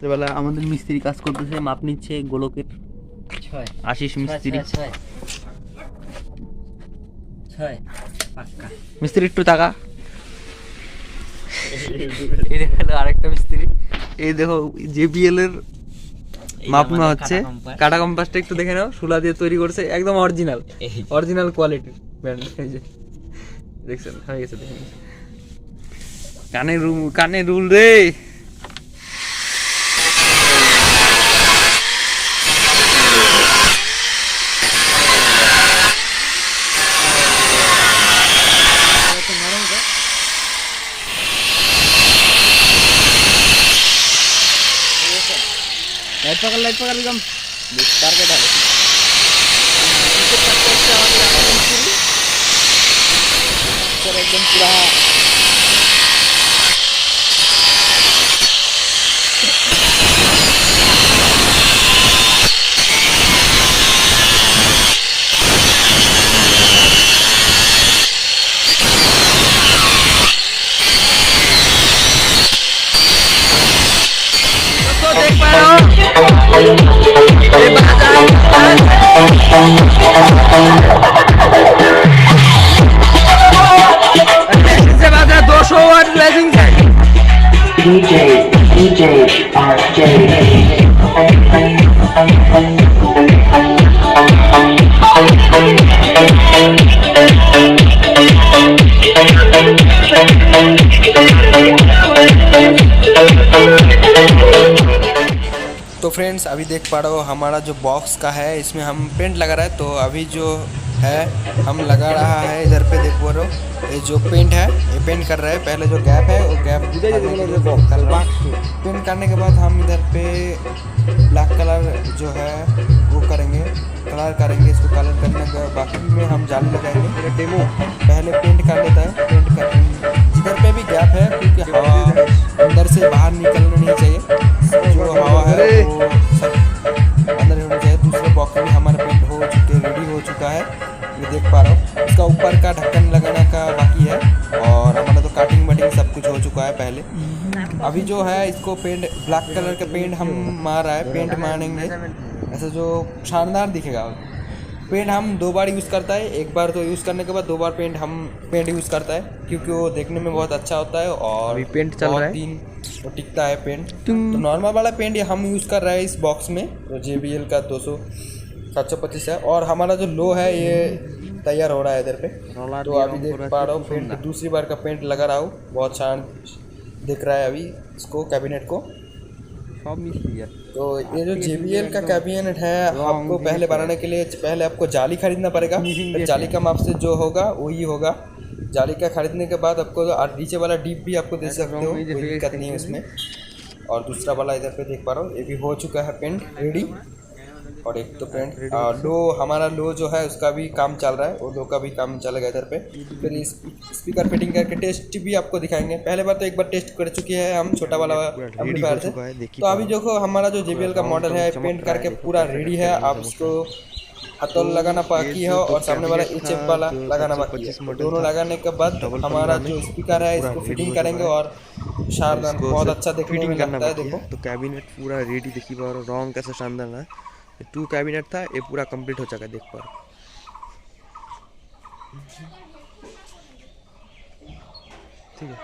রাত্রেবেলা আমাদের মিস্ত্রি কাজ করতেছে, মাপ নিচ্ছে গোলকের। আশিস মিস্ত্রি। মিস্ত্রি একটু টাকা। এই দেখো আরেকটা মিস্ত্রি। এই দেখো JBL এর মাপ নেওয়া হচ্ছে। কাটা কম্পাসটা একটু দেখে নাও, সুলা দিয়ে তৈরি করছে, একদম অরিজিনাল কোয়ালিটি ব্র্যান্ড। এই যে দেখছেন হয়ে গেছে, দেখেন কানে রুল রে। लाइट पकड़ एकदम विस्तार के डाले एकदम पूरा देख पा रहा हूँ से बात है 200 वाट ब्लेसिंग से DJ RJ तो फ्रेंड्स अभी देख पा रहे हो हमारा जो बॉक्स का है, इसमें हम पेंट लगा रहा है। तो अभी जो है हम लगा रहा है, इधर पे देख पा रहे हो ये जो पेंट है, ये पेंट कर रहा है। पहले जो गैप है वो गैप पेंट करने के बाद हम इधर पे ब्लैक कलर जो है वो करेंगे, कलर करेंगे। इसको कलर करने के बाकी में हम जाली लगाएंगे। डेमो पहले पेंट कर लेता है, पेंट कर इधर पे भी गैप है क्योंकि हवा अंदर से बाहर निकलना नहीं चाहिए, जो हवा है वो सब अंदर होना चाहिए। दूसरे बॉक्स में हमारा पेंट हो चुके रेडी हो चुका है, ये देख पा रहा हूँ। इसका ऊपर का ढक्कन लगाने का बाकी है और हमारा तो काटिंग वाटिंग सब कुछ हो चुका है पहले। अभी जो है इसको पेंट ब्लैक कलर का पेंट हम मार रहा है, पेंट मारेंगे ऐसा जो शानदार दिखेगा। पेंट हम 2 बार यूज़ करता है, एक बार तो यूज़ करने के बाद 2 बार पेंट यूज़ करता है क्योंकि वो देखने में बहुत अच्छा होता है और अभी पेंट चल रहा है, दिन वो टिकता है पेंट। तो नॉर्मल वाला पेंट हम यूज़ कर रहे हैं इस बॉक्स में, तो JBL का 725 है। और हमारा जो लो है ये तैयार हो रहा है इधर पे। तो अभी देख पा रहा हूँ पेंट दूसरी बार का पेंट लगा रहा हूँ, बहुत शान दिख रहा है अभी इसको कैबिनेट को। तो ये जो JBL का कैबिनेट है, आपको पहले बनाने के लिए पहले आपको जाली खरीदना पड़ेगा। जाली का माप से जो होगा वही होगा। जाली का खरीदने के बाद आपको नीचे वाला डीप भी आपको दे सकते हो, कोई दिक्कत नहीं है उसमें। और दूसरा वाला इधर पे देख पा रहा हूँ, ये भी हो चुका है पेंट रेडी। और एक तो पेंट लो, हमारा लो जो है उसका भी काम चल रहा है, वो लो का भी काम चलेगा इधर पे। फिर स्पीकर फिटिंग करके टेस्ट भी आपको दिखाएंगे। पहले बार तो एक बार टेस्ट कर चुके हैं हम छोटा वाला एम्पलीफायर से। तो अभी देखो हमारा जो JBL का मॉडल है पेंट करके पूरा रेडी है। आप उसको हथौल लगाना बाकी है और सामने वाला HF वाला लगाना बाकी है। दोनों लगाने के बाद हमारा जो स्पीकर है इसको फिटिंग करेंगे और शानदार बहुत अच्छा देखने में लगता है। देखो तो कैबिनेट पूरा रेडी, देखिए और रॉन्ग कैसे शानदार है। 2 कैबिनेट था, ये पूरा कंप्लीट हो चुका है, देख पा रहे ठीक है।